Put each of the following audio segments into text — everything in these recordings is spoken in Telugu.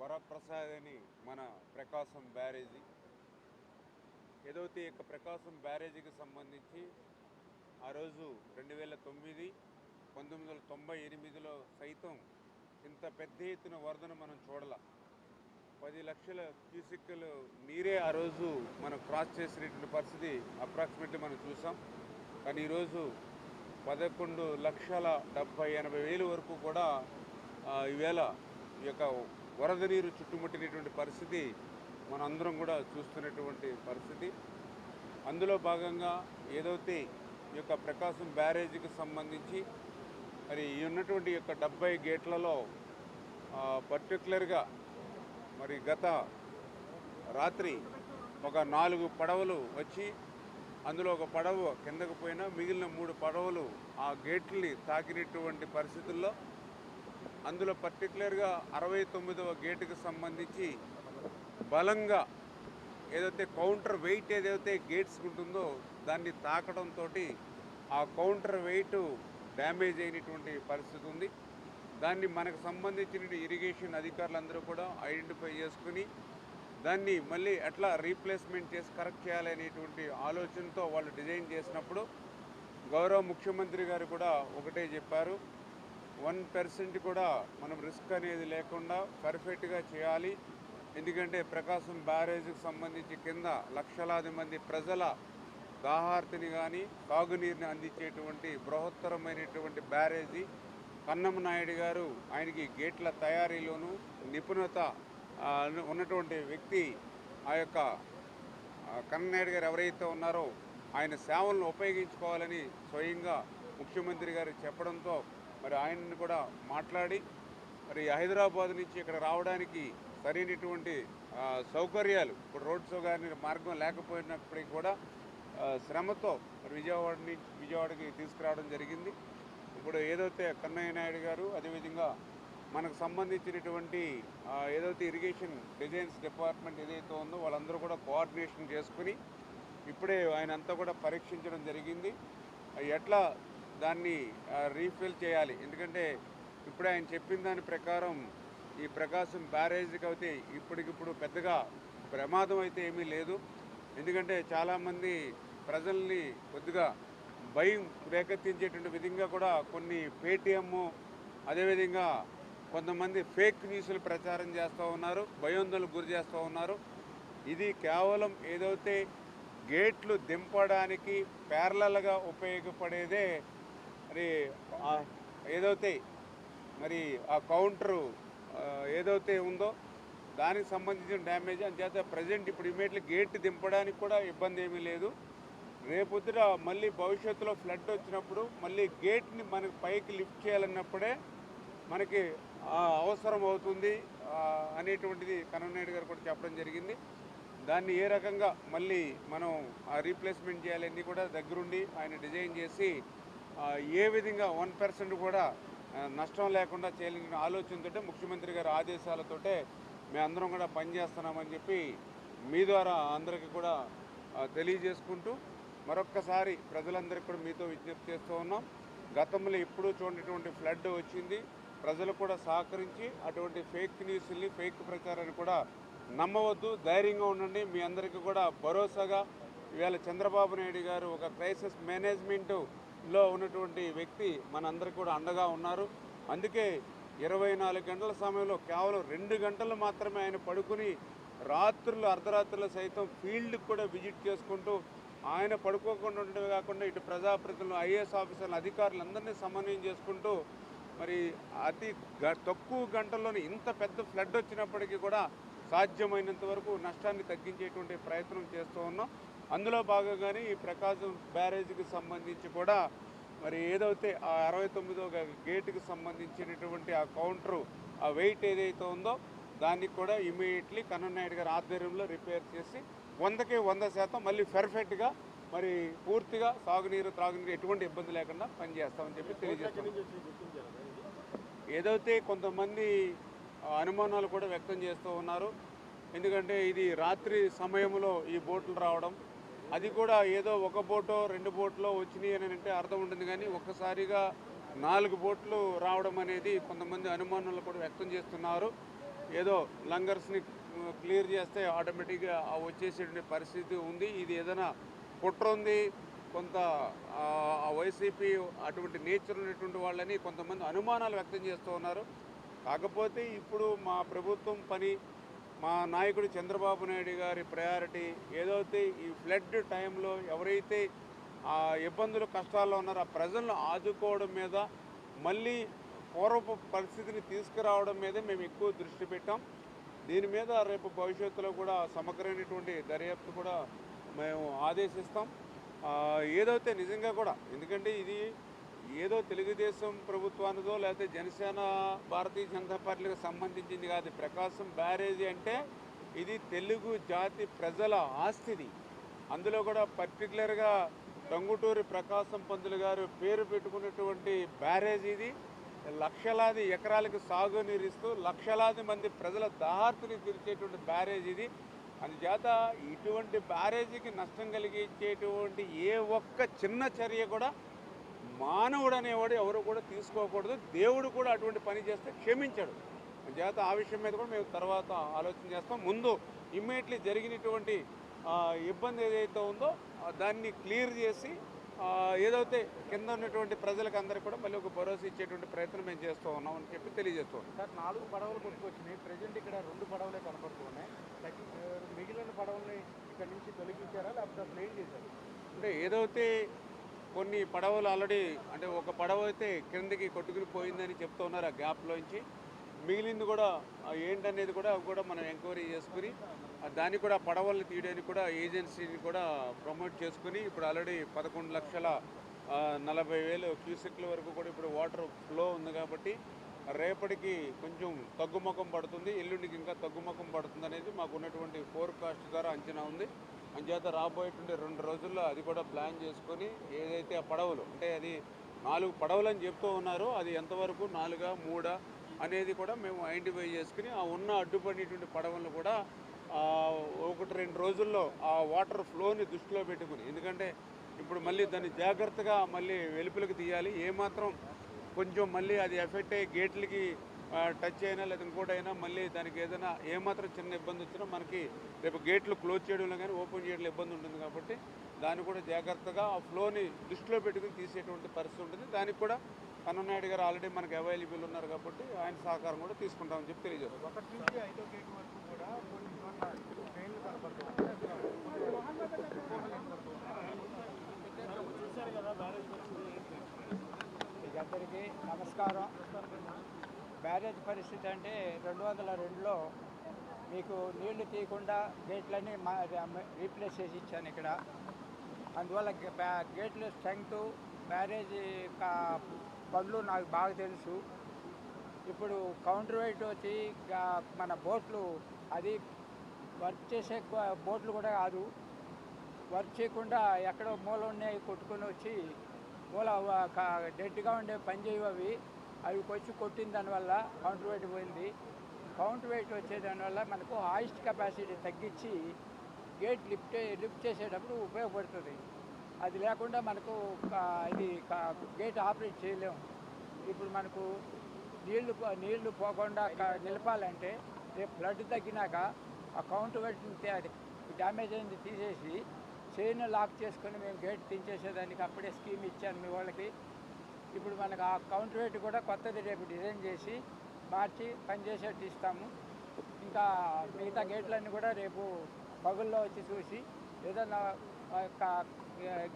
వరప్రసాద్ అని మన ప్రకాశం బ్యారేజీ. ఏదైతే ఇక ప్రకాశం బ్యారేజీకి సంబంధించి ఆ రోజు 2009, 1998లో సైతం ఇంత పెద్ద ఎత్తున వరదను మనం చూడాల. 10 లక్షల క్యూసెక్కులు నీరే ఆ రోజు మనం క్రాస్ చేసినటువంటి పరిస్థితి అప్రాక్సిమేట్లీ మనం చూసాం. కానీ ఈరోజు 11,70,80,000 వరకు కూడా ఈవేళ ఈ యొక్క వరద నీరు చుట్టుముట్టినటువంటి పరిస్థితి మనందరం కూడా చూస్తున్నటువంటి పరిస్థితి. అందులో భాగంగా ఏదైతే ఈ యొక్క ప్రకాశం బ్యారేజీకి సంబంధించి మరి ఈ ఉన్నటువంటి యొక్క 70 గేట్లలో పర్టికులర్గా మరి గత రాత్రి ఒక 4 పడవలు వచ్చి అందులో ఒక పడవ కిందకు పోయినా మిగిలిన 3 పడవలు ఆ గేట్లని తాకినటువంటి పరిస్థితుల్లో అందులో పర్టికులర్గా 69వ గేటుకు సంబంధించి బలంగా ఏదైతే కౌంటర్ వెయిట్ ఏదైతే గేట్స్ ఉంటుందో దాన్ని తాకడంతో ఆ కౌంటర్ వెయిట్ డ్యామేజ్ అయినటువంటి పరిస్థితి ఉంది. దాన్ని మనకు సంబంధించిన ఇరిగేషన్ అధికారులందరూ కూడా ఐడెంటిఫై చేసుకుని దాన్ని మళ్ళీ ఎట్లా రీప్లేస్మెంట్ చేసి కరెక్ట్ చేయాలనేటువంటి ఆలోచనతో వాళ్ళు డిజైన్ చేసినప్పుడు గౌరవ ముఖ్యమంత్రి గారు కూడా ఒకటే చెప్పారు, 1% కూడా మనం రిస్క్ అనేది లేకుండా పర్ఫెక్ట్గా చేయాలి. ఎందుకంటే ప్రకాశం బ్యారేజ్కి సంబంధించి కింద లక్షలాది మంది ప్రజల దాహార్తిని కానీ తాగునీరుని అందించేటువంటి బృహత్తరమైనటువంటి బ్యారేజీ. కన్నమ నాయుడు గారు ఆయనకి గేట్ల తయారీలోనూ నిపుణత ఉన్నటువంటి వ్యక్తి. ఆ యొక్క కన్ననాయుడు గారు ఎవరైతే ఉన్నారో ఆయన సేవలను ఉపయోగించుకోవాలని స్వయంగా ముఖ్యమంత్రి గారు చెప్పడంతో మరి ఆయనను కూడా మాట్లాడి మరి హైదరాబాద్ నుంచి ఇక్కడ రావడానికి సరైనటువంటి సౌకర్యాలు ఇప్పుడు రోడ్స్ కానీ మార్గం లేకపోయినప్పటికీ కూడా శ్రమతో మరి విజయవాడకి తీసుకురావడం జరిగింది. ఇప్పుడు ఏదైతే కన్నయ్య నాయుడు గారు అదేవిధంగా మనకు సంబంధించినటువంటి ఏదైతే ఇరిగేషన్ డిజైన్స్ డిపార్ట్మెంట్ ఏదైతే ఉందో వాళ్ళందరూ కూడా కోఆర్డినేషన్ చేసుకుని ఇప్పుడే ఆయన అంతా కూడా పరీక్షించడం జరిగింది. ఎట్లా దాన్ని రీఫిల్ చేయాలి, ఎందుకంటే ఇప్పుడే ఆయన చెప్పిన దాని ప్రకారం ఈ ప్రకాశం బ్యారేజ్కి అయితే ఇప్పటికిప్పుడు పెద్దగా ప్రమాదం అయితే ఏమీ లేదు. ఎందుకంటే చాలామంది ప్రజల్ని కొద్దిగా భయం రేకెత్తించేటువంటి విధంగా కూడా కొన్ని పేటీఎం అదేవిధంగా కొంతమంది ఫేక్ న్యూస్లు ప్రచారం చేస్తూ ఉన్నారు, భయోందనలకు గురి చేస్తూ ఉన్నారు. ఇది కేవలం ఏదైతే గేట్లు దింపడానికి ప్యారలల్గా ఉపయోగపడేదే. మరి ఏదైతే మరి ఆ కౌంటరు ఏదైతే ఉందో దానికి సంబంధించిన డ్యామేజ్ అంచేత ప్రజెంట్ ఇప్పుడు ఇమీడియట్లీ గేట్ దింపడానికి కూడా ఇబ్బంది ఏమీ లేదు. రేపొద్దున మళ్ళీ భవిష్యత్తులో ఫ్లడ్ వచ్చినప్పుడు మళ్ళీ గేట్ని మనకి పైకి లిఫ్ట్ చేయాలన్నప్పుడే మనకి అవసరం అవుతుంది అనేటువంటిది కన్ననాయుడు గారు కూడా చెప్పడం జరిగింది. దాన్ని ఏ రకంగా మళ్ళీ మనం రీప్లేస్మెంట్ చేయాలన్నీ కూడా దగ్గరుండి ఆయన డిజైన్ చేసి ఏ విధంగా 1% కూడా నష్టం లేకుండా చేయాలనే ఆలోచనతో ముఖ్యమంత్రి గారి ఆదేశాలతోటే మేమందరం కూడా పనిచేస్తున్నామని చెప్పి మీ ద్వారా అందరికీ కూడా తెలియజేసుకుంటూ మరొక్కసారి ప్రజలందరికీ కూడా మీతో విజ్ఞప్తి చేస్తూ ఉన్నాం. గతంలో ఎప్పుడూ చూడనటువంటి ఫ్లడ్ వచ్చింది. ప్రజలు కూడా సహకరించి అటువంటి ఫేక్ న్యూస్ని ఫేక్ ప్రచారాన్ని కూడా నమ్మవద్దు, ధైర్యంగా ఉండండి. మీ అందరికీ కూడా భరోసాగా ఇవాళ చంద్రబాబు నాయుడు గారు ఒక క్రైసిస్ మేనేజ్మెంట్లో ఉన్నటువంటి వ్యక్తి మనందరికీ కూడా అండగా ఉన్నారు. అందుకే 24 గంటల సమయంలో కేవలం 2 గంటలు మాత్రమే ఆయన పడుకుని రాత్రులు అర్ధరాత్రులు సైతం ఫీల్డ్కి కూడా విజిట్ చేసుకుంటూ ఆయన పడుకోకుండా ఉండడమే కాకుండా ఇటు ప్రజాప్రతినిధులు ఐఏఎస్ ఆఫీసర్లు అధికారులందరినీ సమన్వయం చేసుకుంటూ మరి అతి తక్కువ గంటల్లోనే ఇంత పెద్ద ఫ్లడ్ వచ్చినప్పటికీ కూడా సాధ్యమైనంత వరకు నష్టాన్ని తగ్గించేటువంటి ప్రయత్నం చేస్తూ ఉన్నాం. అందులో భాగంగానే ఈ ప్రకాశం బ్యారేజీకి సంబంధించి కూడా మరి ఏదైతే ఆ 69వ గేటుకి సంబంధించినటువంటి ఆ కౌంటరు ఆ వెయిట్ ఏదైతే ఉందో దానికి కూడా ఇమీడియట్లీ కన్ననాయుడు గారి ఆధ్వర్యంలో రిపేర్ చేసి 100కి 100% మళ్ళీ పర్ఫెక్ట్గా మరి పూర్తిగా సాగునీరు త్రాగునీరు ఎటువంటి ఇబ్బంది లేకుండా పనిచేస్తామని చెప్పి తెలియజేస్తాం. ఏదైతే కొంతమంది అనుమానాలు కూడా వ్యక్తం చేస్తూ ఉన్నారు. ఎందుకంటే ఇది రాత్రి సమయంలో ఈ బోట్లు రావడం, అది కూడా ఏదో ఒక బోటో 2 బోట్లో వచ్చినాయి అని అంటే అర్థం ఉంటుంది. కానీ ఒక్కసారిగా 4 బోట్లు రావడం అనేది కొంతమంది అనుమానాలు కూడా వ్యక్తం చేస్తున్నారు. ఏదో లంగర్స్ని క్లియర్ చేస్తే ఆటోమేటిక్గా వచ్చేసే పరిస్థితి ఉంది. ఇది ఏదైనా కుట్ర ఉంది, కొంత వైసీపీ అటువంటి నేచర్ ఉన్నటువంటి వాళ్ళని కొంతమంది అనుమానాలు వ్యక్తం చేస్తూ ఉన్నారు. కాకపోతే ఇప్పుడు మా ప్రభుత్వం పని, మా నాయకుడు చంద్రబాబు నాయుడు గారి ప్రయారిటీ ఏదైతే ఈ ఫ్లడ్ టైంలో ఎవరైతే ఇబ్బందులు కష్టాల్లో ఉన్నారో ఆ ప్రజలను ఆదుకోవడం మీద, మళ్ళీ పూర్వపు పరిస్థితిని తీసుకురావడం మీదే మేము ఎక్కువ దృష్టి పెట్టాం. దీని మీద రేపు భవిష్యత్తులో కూడా సమగ్రమైనటువంటి దర్యాప్తు కూడా మేము ఆదేశిస్తాం. ఏదైతే నిజంగా కూడా, ఎందుకంటే ఇది ఏదో తెలుగుదేశం ప్రభుత్వానిదో లేకపోతే జనసేన భారతీయ జనతా పార్టీకి సంబంధించింది కాదు. ప్రకాశం బ్యారేజీ అంటే ఇది తెలుగు జాతి ప్రజల ఆస్తిది. అందులో కూడా పర్టికులర్గా టంగుటూరి ప్రకాశం పంతులు గారు పేరు పెట్టుకున్నటువంటి బ్యారేజీ ఇది. లక్షలాది ఎకరాలకు సాగునీరిస్తూ లక్షలాది మంది ప్రజల దాహార్తిని తీర్చేటువంటి బ్యారేజ్ ఇది. అందుచేత ఇటువంటి బ్యారేజీకి నష్టం కలిగించేటువంటి ఏ ఒక్క చిన్న చర్య కూడా మానవుడు అనేవాడు ఎవరు కూడా తీసుకోకూడదు. దేవుడు కూడా అటువంటి పని చేస్తే క్షమించాడు. అందుచేత ఆ విషయం మీద కూడా మేము తర్వాత ఆలోచన చేస్తాం. ముందు ఇమ్మీడియట్లీ జరిగినటువంటి ఇబ్బంది ఏదైతే ఉందో దాన్ని క్లియర్ చేసి ఏదైతే కింద ఉన్నటువంటి ప్రజలకు అందరికీ కూడా మళ్ళీ ఒక భరోసా ఇచ్చేటువంటి ప్రయత్నం మేము చేస్తూ ఉన్నాం అని చెప్పి తెలియజేస్తూ ఉన్నాం. సార్ 4 పడవలు కొట్టుకొచ్చినాయి. ప్రజెంట్ ఇక్కడ 2 పడవలే కనపడుతున్నాయి. మిగిలిన పడవల్ని ఇక్కడ నుంచి తొలగించారా లేకపోతే అసలు ఏం చేశారు? అంటే ఏదైతే కొన్ని పడవలు ఆల్రెడీ, అంటే ఒక పడవ అయితే క్రిందకి కొట్టుకుని పోయిందని చెప్తూ ఉన్నారు ఆ గ్యాప్లోంచి. మిగిలింది కూడా ఏంటనేది కూడా మనం ఎంక్వైరీ చేసుకుని దాన్ని కూడా పడవల్ని తీయడానికి కూడా ఏజెన్సీని కూడా ప్రమోట్ చేసుకుని ఇప్పుడు ఆల్రెడీ 11,40,000 క్యూసెక్ల వరకు కూడా ఇప్పుడు వాటర్ ఫ్లో ఉంది. కాబట్టి రేపటికి కొంచెం తగ్గుముఖం పడుతుంది, ఎల్లుండికి ఇంకా తగ్గుముఖం పడుతుంది అనేది మాకు ఉన్నటువంటి ఫోర్కాస్ట్ ద్వారా అంచనా ఉంది. అంచేత రాబోయేటువంటి 2 రోజుల్లో అది కూడా ప్లాన్ చేసుకొని ఏదైతే ఆ పడవలు, అంటే అది 4 పడవలు అని చెప్తూ ఉన్నారో అది ఎంతవరకు 4, 3 అనేది కూడా మేము ఐడెంటిఫై చేసుకుని ఆ ఉన్న అడ్డుపడినటువంటి పడవలను కూడా 1-2 రోజుల్లో ఆ వాటర్ ఫ్లోని దృష్టిలో పెట్టుకుని, ఎందుకంటే ఇప్పుడు మళ్ళీ దాన్ని జాగ్రత్తగా మళ్ళీ వెలుపులకు తీయాలి. ఏమాత్రం కొంచెం మళ్ళీ అది ఎఫెక్ట్ అయ్యి గేట్లకి టచ్ అయినా లేదా ఇంకోటైనా మళ్ళీ దానికి ఏదైనా ఏమాత్రం చిన్న ఇబ్బంది వచ్చినా మనకి రేపు గేట్లు క్లోజ్ చేయడంలో కానీ ఓపెన్ చేయడంలో ఇబ్బంది ఉంటుంది. కాబట్టి దాన్ని కూడా జాగ్రత్తగా ఆ ఫ్లోని దృష్టిలో పెట్టుకుని తీసేటువంటి పరిస్థితి ఉంటుంది. దానికి కూడా కన్ననాయుడు గారు ఆల్రెడీ మనకు అవైలబుల్ ఉన్నారు కాబట్టి ఆయన సహకారం కూడా తీసుకుంటామని చెప్పి తెలియజేస్తాం. 1 నుంచి 5వ గేట్ వరకు కూడా కొన్ని చోట్ల ట్రైన్లు కనపడుతున్నాయి. అందరికీ నమస్కారం. బ్యారేజ్ పరిస్థితి అంటే 202లో మీకు నీళ్లు తీయకుండా గేట్లన్నీ రీప్లేస్ చేసి ఇచ్చాను ఇక్కడ. అందువల్ల గేట్ల స్ట్రెంగ్త్, బ్యారేజీ పనులు నాకు బాగా తెలుసు. ఇప్పుడు కౌంటర్ వెయిట్ వచ్చి మన బోట్లు, అది వర్క్ చేసే బోట్లు కూడా కాదు, వర్క్ చేయకుండా ఎక్కడో మూల ఉన్నాయి కొట్టుకొని వచ్చి మూల డెడ్గా ఉండే పని చేయవి అవి వచ్చి కొట్టిన దానివల్ల కౌంటర్ వెయిట్ పోయింది. కౌంటర్ వెయిట్ వచ్చేదానివల్ల మనకు హాయిస్ట్ కెపాసిటీ తగ్గించి గేట్ లిఫ్ట్ చేసేటప్పుడు ఉపయోగపడుతుంది. అది లేకుండా మనకు ఇది గేట్ ఆపరేట్ చేయలేము. ఇప్పుడు మనకు నీళ్లు పోకుండా నిలపాలంటే రేపు ఫ్లడ్ తగ్గినాక ఆ కౌంటర్ వెయిట్ అది డ్యామేజ్ అయింది తీసేసి చైన్ లాక్ చేసుకొని మేము గేట్ తీసేసేదానికి అప్పుడే స్కీమ్ ఇచ్చాను మీ వాళ్ళకి. ఇప్పుడు మనకు ఆ కౌంటర్ వెయిట్ కూడా కొత్తది రేపు డిజైన్ చేసి మార్చి పనిచేసేట్టు ఇస్తాము. ఇంకా మిగతా గేట్లన్నీ కూడా రేపు పగుల్లో వచ్చి చూసి ఏదైనా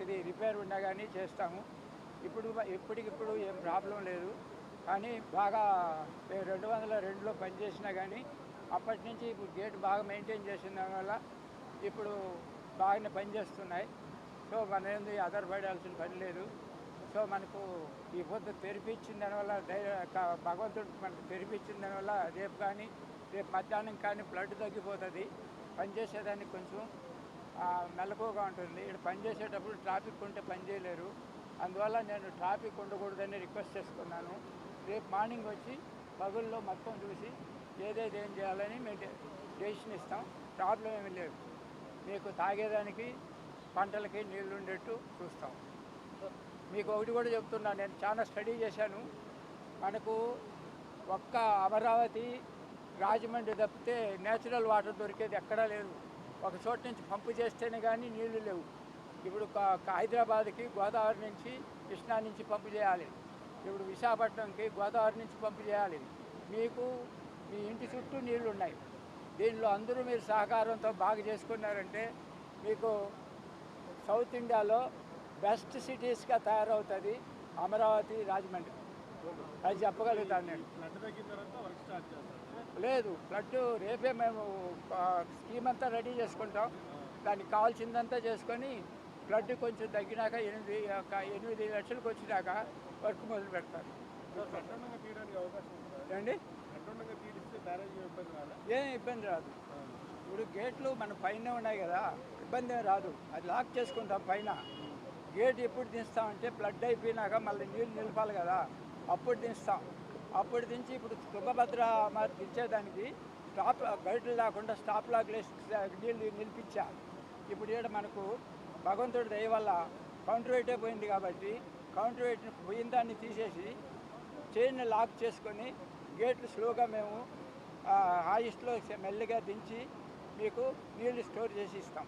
ఇది రిపేర్ ఉన్నా కానీ చేస్తాము. ఇప్పటికిప్పుడు ఏం ప్రాబ్లం లేదు. కానీ బాగా 202లో పనిచేసినా కానీ అప్పటి నుంచి ఇప్పుడు గేట్ బాగా మెయింటైన్ చేసిన దానివల్ల ఇప్పుడు బాగానే పనిచేస్తున్నాయి. సో మన ఏంది ఆధారపడాల్సిన పని లేదు. సో మనకు ఈ పొద్దు తెరిపించిన దానివల్ల భగవంతుడు మనకు తెరిపించిన దానివల్ల రేపు మధ్యాహ్నం కానీ ఫ్లడ్ తగ్గిపోతుంది. పనిచేసేదానికి కొంచెం మెలకువగా ఉంటుంది. ఇక్కడ పనిచేసేటప్పుడు ట్రాఫిక్ ఉంటే పని చేయలేరు. అందువల్ల నేను ట్రాఫిక్ ఉండకూడదని రిక్వెస్ట్ చేసుకున్నాను. రేపు మార్నింగ్ వచ్చి పగుల్లో మొత్తం చూసి ఏదేది ఏం చేయాలని మేము డెసిషన్ ఇస్తాం. ప్రాబ్లం ఏమీ లేదు. మీకు తాగేదానికి పంటలకి నీళ్ళు ఉండేట్టు చూస్తాం. మీకు ఒకటి కూడా చెప్తున్నా, నేను చాలా స్టడీ చేశాను. మనకు ఒక్క అమరావతి రాజమండ్రి తప్పితే నేచురల్ వాటర్ దొరికేది ఎక్కడా లేదు. ఒక చోట నుంచి పంపు చేస్తేనే కానీ నీళ్లు లేవు. ఇప్పుడు హైదరాబాద్కి గోదావరి నుంచి కృష్ణా నుంచి పంపు చేయాలి. ఇప్పుడు విశాఖపట్నంకి గోదావరి నుంచి పంపు చేయాలి. మీకు మీ ఇంటి చుట్టూ నీళ్లు ఉన్నాయి. దీనిలో అందరూ మీరు సహకారంతో బాగా చేసుకున్నారంటే మీకు సౌత్ ఇండియాలో బెస్ట్ సిటీస్గా తయారవుతుంది అమరావతి, రాజమండ్రి. అది చెప్పగలుగుతాను నేను. లేదు, ఫ్లడ్ రేపే మేము స్కీమ్ అంతా రెడీ చేసుకుంటాం. దానికి కావాల్సిందంతా చేసుకొని ఫ్లడ్ కొంచెం తగ్గినాక 8 లక్షలకు వచ్చినాక వర్క్ మొదలు పెడతారు. ఏమండి, ఏం ఇబ్బంది రాదు. ఇప్పుడు గేట్లు మన పైన ఉన్నాయి కదా, ఇబ్బంది ఏం రాదు. అది లాక్ చేసుకుంటాం పైన. గేట్ ఎప్పుడు దించుతామంటే ఫ్లడ్ అయిపోయినాక మళ్ళీ నీళ్ళు నిలపాలి కదా, అప్పుడు దించుతాం. అప్పుడు దించి ఇప్పుడు తుంగభద్ర మరి దించేదానికి స్టాప్ గేట్లు లేకుండా స్టాప్ లాక్ నీళ్ళు నిలిపించా. ఇప్పుడు ఇక్కడ మనకు భగవంతుడి దయ వల్ల కౌంటర్ వెయిటే పోయింది కాబట్టి కౌంటర్ వెయిట్ని పోయిన దాన్ని తీసేసి చైన్ని లాక్ చేసుకొని గేట్లు స్లోగా మేము హాయిస్ట్లో మెల్లిగా దించి మీకు నీళ్ళు స్టోర్ చేసి ఇస్తాం.